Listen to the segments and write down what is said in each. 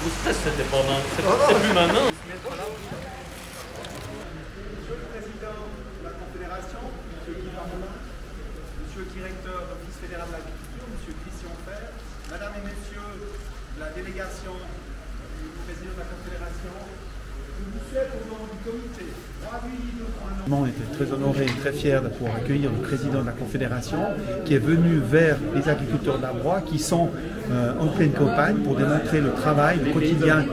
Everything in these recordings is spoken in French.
Le stress, c'était pendant. C'est plus maintenant. Monsieur le Président de la Confédération, Monsieur Guy Parmelin, Monsieur le Directeur de l'Office fédéral de l'agriculture, Monsieur Christian Fer, Madame et Messieurs de la délégation du Président de la Confédération, je vous souhaite au nom du comité On était très honorés et très fiers de pouvoir accueillir le président de la Confédération qui est venu vers les agriculteurs d'Arbois qui sont en pleine campagne pour démontrer le travail, le quotidien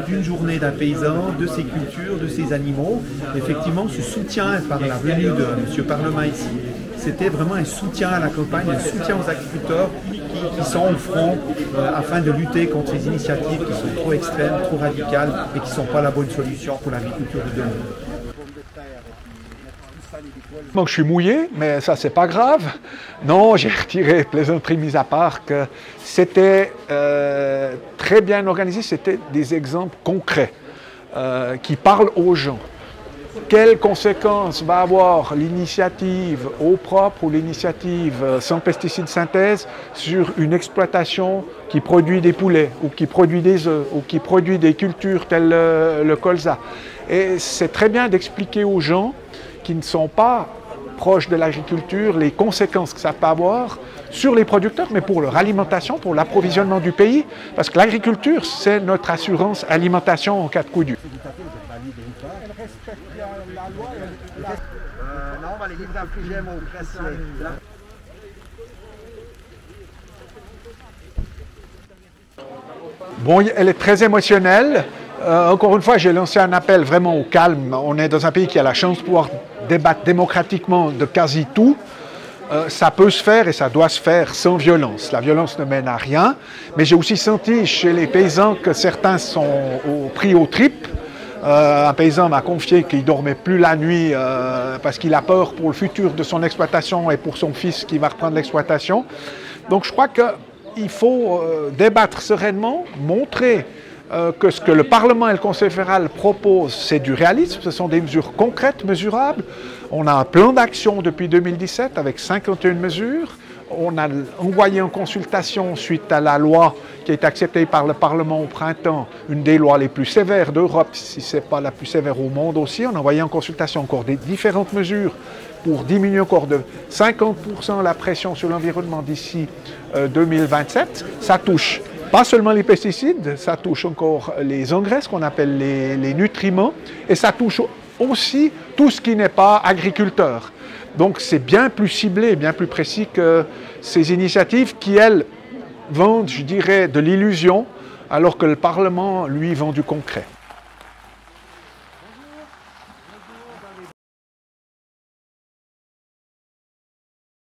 d'une journée d'un paysan, de ses cultures, de ses animaux. Effectivement, ce soutien par la venue de M. Parlement ici, c'était vraiment un soutien à la campagne, un soutien aux agriculteurs qui sont au front afin de lutter contre ces initiatives qui sont trop extrêmes, trop radicales et qui ne sont pas la bonne solution pour l'agriculture de demain. Donc je suis mouillé, mais ça c'est pas grave. Non, j'ai retiré, plaisanterie mise à part, que c'était très bien organisé, c'était des exemples concrets qui parlent aux gens. Quelles conséquences va avoir l'initiative eau propre ou l'initiative sans pesticides synthèse sur une exploitation qui produit des poulets ou qui produit des œufs ou qui produit des cultures telles le colza. Et c'est très bien d'expliquer aux gens qui ne sont pas proches de l'agriculture les conséquences que ça peut avoir sur les producteurs, mais pour leur alimentation, pour l'approvisionnement du pays, parce que l'agriculture, c'est notre assurance alimentation en cas de coup dur. non, on va les livrer infligés au pressé. Bon, elle est très émotionnelle. Encore une fois, j'ai lancé un appel vraiment au calme. On est dans un pays qui a la chance de pouvoir débattre démocratiquement de quasi tout. Ça peut se faire et ça doit se faire sans violence. La violence ne mène à rien. Mais j'ai aussi senti chez les paysans que certains sont pris aux tripes. Un paysan m'a confié qu'il ne dormait plus la nuit parce qu'il a peur pour le futur de son exploitation et pour son fils qui va reprendre l'exploitation. Donc je crois qu'il faut débattre sereinement, montrer que ce que le Parlement et le Conseil fédéral proposent, c'est du réalisme, ce sont des mesures concrètes, mesurables. On a un plan d'action depuis 2017 avec 51 mesures. On a envoyé en consultation, suite à la loi qui a été acceptée par le Parlement au printemps, une des lois les plus sévères d'Europe, si ce n'est pas la plus sévère au monde aussi. On a envoyé en consultation encore des différentes mesures pour diminuer encore de 50% la pression sur l'environnement d'ici 2027. Ça touche pas seulement les pesticides, ça touche encore les engrais, ce qu'on appelle les nutriments, et ça touche aussi tout ce qui n'est pas agriculteur. Donc c'est bien plus ciblé, bien plus précis que ces initiatives qui, elles, vendent, je dirais, de l'illusion, alors que le Parlement, lui, vend du concret.